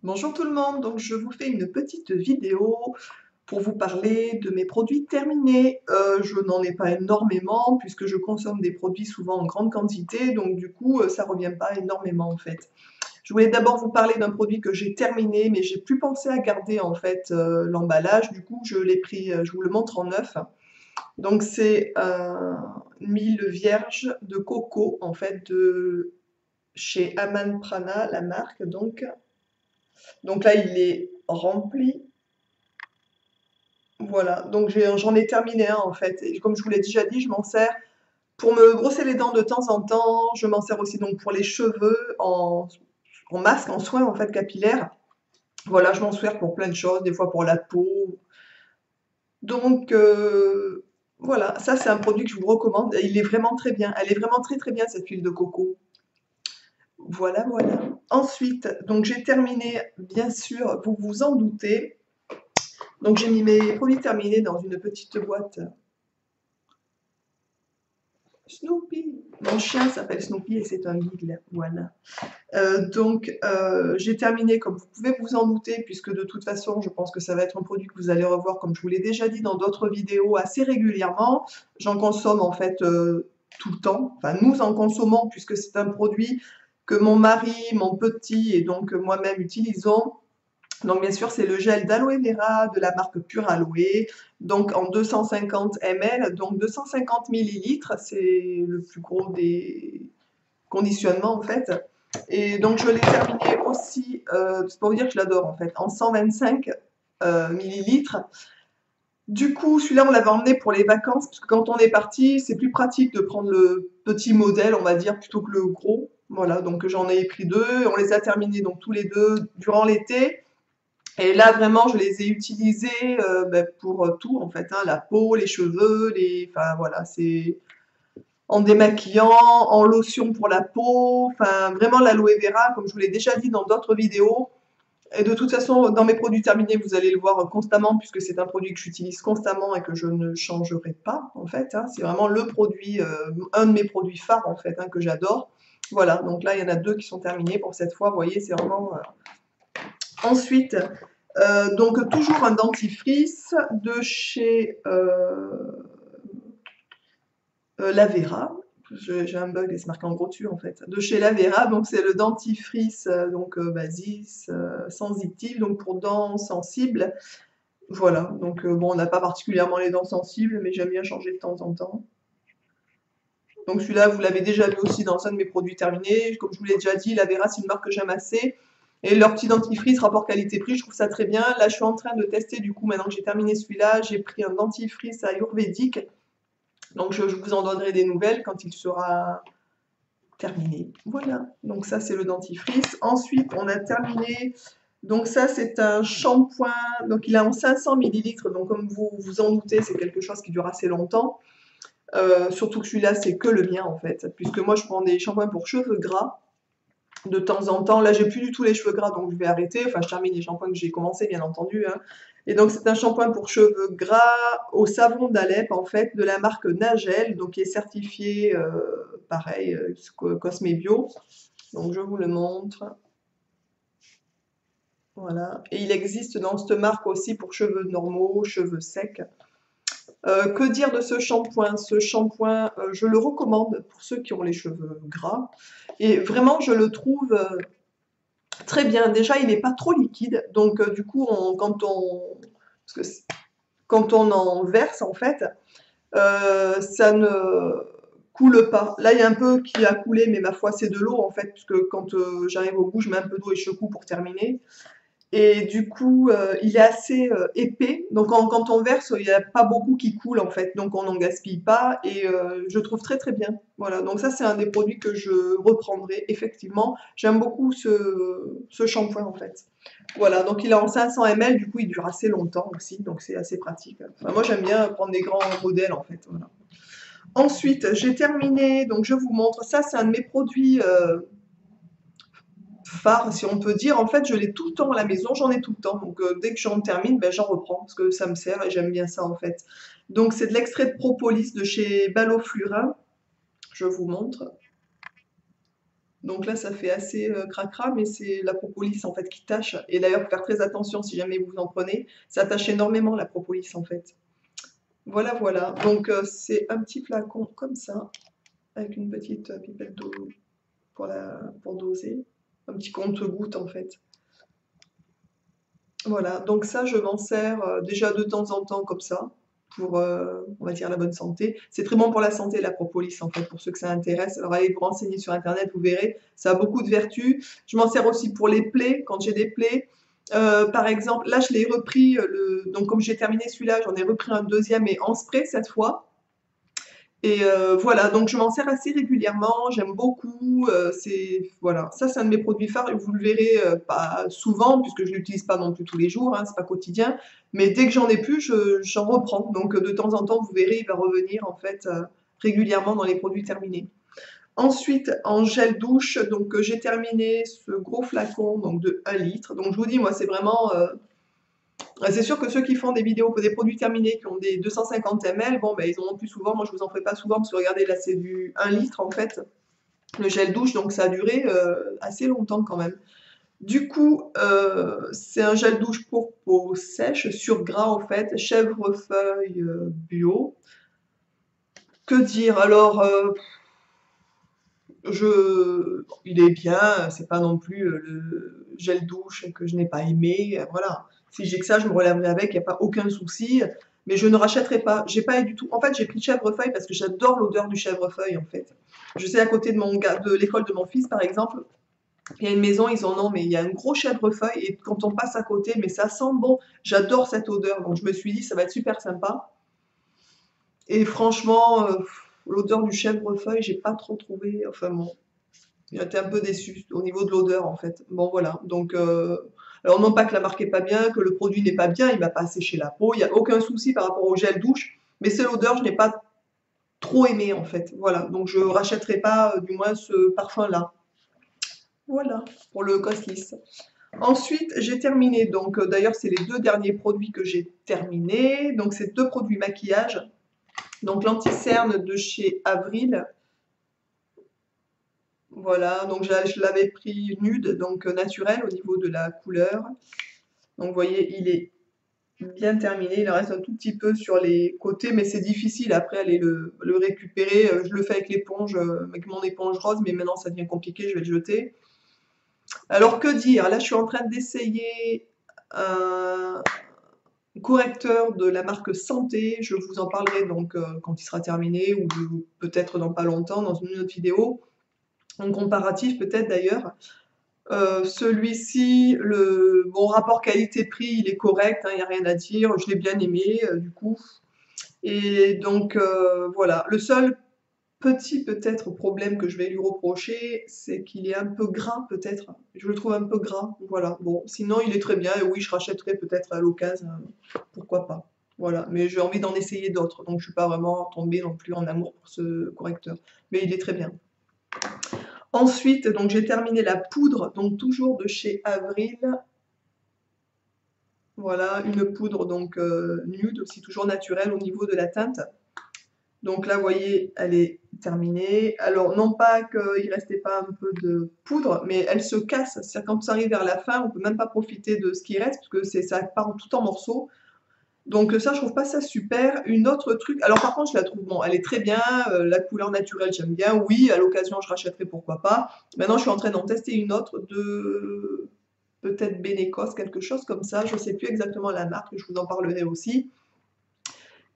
Bonjour tout le monde, donc je vous fais une petite vidéo pour vous parler de mes produits terminés. Je n'en ai pas énormément puisque je consomme des produits souvent en grande quantité, donc du coup ça revient pas énormément en fait. Je voulais d'abord vous parler d'un produit que j'ai terminé, mais j'ai plus pensé à garder en fait l'emballage, du coup je l'ai pris, je vous le montre en neuf. Donc c'est une huile vierge de coco en fait de chez Aman Prana, la marque donc. Donc là, il est rempli. Voilà, donc j'en ai terminé un en fait. Et comme je vous l'ai déjà dit, je m'en sers pour me brosser les dents de temps en temps. Je m'en sers aussi donc pour les cheveux en masque, en soin en fait capillaire. Voilà, je m'en sers pour plein de choses, des fois pour la peau. Donc voilà, ça c'est un produit que je vous recommande. Et il est vraiment très bien. Elle est vraiment très très bien cette huile de coco. Voilà, voilà. Ensuite, donc j'ai terminé, bien sûr, vous vous en doutez. Donc j'ai mis mes produits terminés dans une petite boîte. Snoopy. Mon chien s'appelle Snoopy et c'est un beagle. Voilà. J'ai terminé, comme vous pouvez vous en douter, puisque de toute façon, je pense que ça va être un produit que vous allez revoir, comme je vous l'ai déjà dit dans d'autres vidéos, assez régulièrement. J'en consomme en fait tout le temps. Enfin, nous en consommons puisque c'est un produit que mon mari, mon petit et donc moi-même utilisons. Donc bien sûr, c'est le gel d'aloe vera de la marque Pure Aloe, donc en 250 ml, donc 250 millilitres, c'est le plus gros des conditionnements en fait. Et donc je l'ai terminé aussi, c'est pour vous dire que je l'adore en fait, en 125 millilitres. Du coup, celui-là, on l'avait emmené pour les vacances, parce que quand on est parti, c'est plus pratique de prendre le petit modèle, on va dire, plutôt que le gros. Voilà, donc j'en ai pris deux, on les a terminés donc tous les deux durant l'été. Et là, vraiment, je les ai utilisés pour tout, en fait, hein, la peau, les cheveux, enfin voilà, c'est en démaquillant, en lotion pour la peau, enfin vraiment l'aloe vera, comme je vous l'ai déjà dit dans d'autres vidéos. Et de toute façon, dans mes produits terminés, vous allez le voir constamment, puisque c'est un produit que j'utilise constamment et que je ne changerai pas, en fait, hein. C'est vraiment le produit, un de mes produits phares, en fait, hein, que j'adore. Voilà, donc là, il y en a deux qui sont terminés pour cette fois, vous voyez, c'est vraiment... Ensuite, donc toujours un dentifrice de chez Lavera. J'ai un bug et c'est marqué en gros dessus en fait. De chez Lavera, donc c'est le dentifrice Basis sensitive, donc pour dents sensibles. Voilà, donc bon, on n'a pas particulièrement les dents sensibles, mais j'aime bien changer de temps en temps. Donc celui-là, vous l'avez déjà vu aussi dans un de mes produits terminés. Comme je vous l'ai déjà dit, Lavera, c'est une marque que j'aime assez. Et leur petit dentifrice, rapport qualité-prix, je trouve ça très bien. Là, je suis en train de tester, du coup, maintenant que j'ai terminé celui-là, j'ai pris un dentifrice ayurvédique. Donc, je vous en donnerai des nouvelles quand il sera terminé. Voilà, donc ça, c'est le dentifrice. Ensuite, on a terminé. Donc ça, c'est un shampoing. Donc, il est en 500 millilitres. Donc, comme vous vous en doutez, c'est quelque chose qui dure assez longtemps. Surtout que celui-là, c'est que le mien, en fait. Puisque moi, je prends des shampoings pour cheveux gras de temps en temps. Là, j'ai plus du tout les cheveux gras, donc je vais arrêter. Enfin, je termine les shampoings que j'ai commencé, bien entendu, hein. Et donc, c'est un shampoing pour cheveux gras au savon d'Alep, en fait, de la marque Nagel, donc qui est certifié, pareil, Cosme Bio. Donc, je vous le montre. Voilà. Et il existe dans cette marque aussi pour cheveux normaux, cheveux secs. Que dire de ce shampoing? Ce shampoing, je le recommande pour ceux qui ont les cheveux gras. Et vraiment, je le trouve très bien. Déjà, il n'est pas trop liquide. Donc, du coup, quand on en verse, en fait, ça ne coule pas. Là, il y a un peu qui a coulé, mais ma foi, c'est de l'eau, en fait, puisque quand j'arrive au bout, je mets un peu d'eau et je secoue pour terminer. Et du coup, il est assez épais. Donc, quand on verse, il n'y a pas beaucoup qui coule, en fait. Donc, on n'en gaspille pas. Et je trouve très, très bien. Voilà. Donc, ça, c'est un des produits que je reprendrai, effectivement. J'aime beaucoup ce shampoing, en fait. Voilà. Donc, il est en 500 ml. Du coup, il dure assez longtemps aussi. Donc, c'est assez pratique. Enfin, moi, j'aime bien prendre des grands modèles, en fait. Voilà. Ensuite, j'ai terminé. Donc, je vous montre. Ça, c'est un de mes produits phare, si on peut dire. En fait, je l'ai tout le temps à la maison, j'en ai tout le temps. Donc, dès que j'en termine, ben, j'en reprends parce que ça me sert et j'aime bien ça en fait. Donc, c'est de l'extrait de propolis de chez Balloflurin. Je vous montre. Donc là, ça fait assez cracra, mais c'est la propolis en fait qui tâche. Et d'ailleurs, faut faire très attention si jamais vous en prenez. Ça tâche énormément la propolis en fait. Voilà, voilà. Donc c'est un petit flacon comme ça, avec une petite pipette d'eau pour doser. Un petit compte-gouttes en fait. Voilà, donc ça, je m'en sers déjà de temps en temps comme ça, pour, on va dire, la bonne santé. C'est très bon pour la santé, la propolis, en fait, pour ceux que ça intéresse. Alors, allez vous renseigner sur Internet, vous verrez, ça a beaucoup de vertus. Je m'en sers aussi pour les plaies, quand j'ai des plaies. Par exemple, là, je l'ai repris, donc comme j'ai terminé celui-là, j'en ai repris un deuxième, mais en spray cette fois. Et voilà, donc je m'en sers assez régulièrement, j'aime beaucoup, voilà, ça c'est un de mes produits phares et vous le verrez, pas souvent puisque je l'utilise pas non plus tous les jours, hein, c'est pas quotidien, mais dès que j'en ai plus, j'en reprends. Donc de temps en temps, vous verrez, il va revenir en fait, régulièrement dans les produits terminés. Ensuite, en gel douche, donc j'ai terminé ce gros flacon donc de 1 litre. Donc je vous dis, moi c'est vraiment, c'est sûr que ceux qui font des vidéos pour des produits terminés, qui ont des 250 ml, bon, ben, ils en ont plus souvent. Moi, je vous en ferai pas souvent parce que regardez, là, c'est du 1 litre en fait, le gel douche, donc ça a duré assez longtemps quand même. Du coup, c'est un gel douche pour peau sèche, sur gras en fait, chèvrefeuille bio. Que dire? Alors, il est bien, c'est pas non plus le gel douche que je n'ai pas aimé, voilà. Si j'ai que ça, je me relèverai avec, il n'y a pas aucun souci, mais je ne rachèterai pas. J'ai pas du tout. En fait, j'ai pris chèvrefeuille parce que j'adore l'odeur du chèvrefeuille, en fait. Je sais, à côté de l'école de mon fils, par exemple, il y a une maison, ils en ont, mais il y a un gros chèvrefeuille, et quand on passe à côté, mais ça sent bon. J'adore cette odeur, donc je me suis dit, ça va être super sympa. Et franchement, l'odeur du chèvrefeuille, j'ai pas trop trouvé. Enfin bon, j'étais un peu déçue au niveau de l'odeur en fait. Bon voilà, donc alors non pas que la marque est pas bien, que le produit n'est pas bien, il va pas sécher la peau, il y a aucun souci par rapport au gel douche, mais c'est l'odeur, je n'ai pas trop aimé en fait. Voilà, donc je rachèterai pas du moins ce parfum-là. Voilà, pour le Coslis. Ensuite, j'ai terminé, donc d'ailleurs c'est les 2 derniers produits que j'ai terminés. Donc c'est 2 produits maquillage. Donc l'anti-cerne de chez Avril. Voilà, donc je l'avais pris nude, donc naturel au niveau de la couleur. Donc vous voyez, il est bien terminé. Il en reste un tout petit peu sur les côtés, mais c'est difficile après aller le récupérer. Je le fais avec l'éponge, avec mon éponge rose, mais maintenant ça devient compliqué, je vais le jeter. Alors que dire? Là, je suis en train d'essayer un correcteur de la marque Santé. Je vous en parlerai donc quand il sera terminé ou peut-être dans pas longtemps dans une autre vidéo. En comparatif peut-être d'ailleurs. Celui-ci, le bon rapport qualité-prix, il est correct, hein, il n'y a rien à dire, je l'ai bien aimé du coup. Et donc voilà, le seul petit peut-être problème que je vais lui reprocher, c'est qu'il est un peu gras peut-être. Je le trouve un peu gras, voilà. Bon, sinon il est très bien et oui, je rachèterai peut-être à l'occasion, pourquoi pas. Voilà, mais j'ai envie d'en essayer d'autres, donc je suis pas vraiment tombée non plus en amour pour ce correcteur. Mais il est très bien. Ensuite, donc j'ai terminé la poudre, donc toujours de chez Avril. Voilà, une poudre donc nude, aussi toujours naturelle au niveau de la teinte. Donc là, vous voyez, elle est terminée. Alors, non pas qu'il restait pas un peu de poudre, mais elle se casse. C'est-à-dire quand ça arrive vers la fin, on peut même pas profiter de ce qui reste, parce que ça part tout en morceaux. Donc ça, je trouve pas ça super. Une autre truc, alors par contre, je la trouve, bon, elle est très bien, la couleur naturelle, j'aime bien. Oui, à l'occasion, je rachèterai, pourquoi pas. Maintenant, je suis en train d'en tester une autre de peut-être Benecos, quelque chose comme ça. Je sais plus exactement la marque, je vous en parlerai aussi.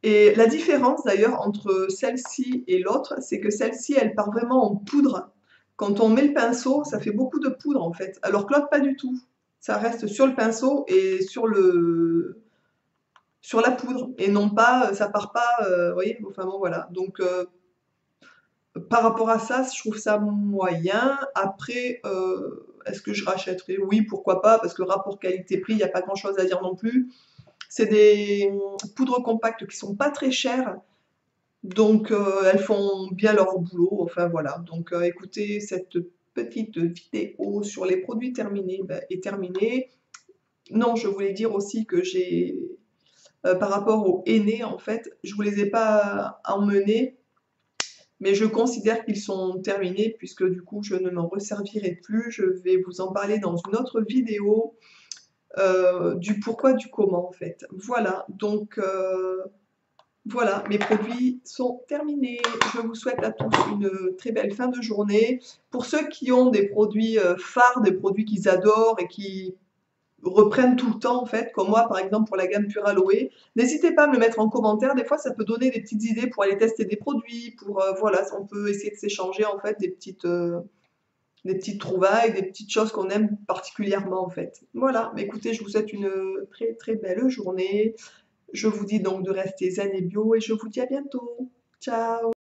Et la différence d'ailleurs entre celle-ci et l'autre, c'est que celle-ci, elle part vraiment en poudre. Quand on met le pinceau, ça fait beaucoup de poudre en fait, alors que l'autre, pas du tout. Ça reste sur le pinceau et sur la poudre, et non pas, ça part pas, vous voyez? Enfin bon, voilà. Donc par rapport à ça, je trouve ça moyen. Après, est-ce que je rachèterais? Oui, pourquoi pas, parce que rapport qualité-prix, il n'y a pas grand-chose à dire non plus. C'est des poudres compactes qui sont pas très chères, donc elles font bien leur boulot, enfin voilà. Donc écoutez, cette petite vidéo sur les produits terminés, est terminée. Non, je voulais dire aussi que j'ai, par rapport aux aînés, en fait, je vous les ai pas emmenés Mais je considère qu'ils sont terminés puisque du coup, je ne m'en resservirai plus. Je vais vous en parler dans une autre vidéo du pourquoi, du comment en fait. Voilà, donc voilà, mes produits sont terminés. Je vous souhaite à tous une très belle fin de journée. Pour ceux qui ont des produits phares, des produits qu'ils adorent et qui reprennent tout le temps en fait, comme moi par exemple pour la gamme Pure Aloe, n'hésitez pas à me le mettre en commentaire. Des fois, ça peut donner des petites idées pour aller tester des produits, pour voilà, on peut essayer de s'échanger en fait des petites trouvailles, des petites choses qu'on aime particulièrement en fait. Voilà, mais écoutez, je vous souhaite une très très belle journée. Je vous dis donc de rester zen et bio et je vous dis à bientôt. Ciao!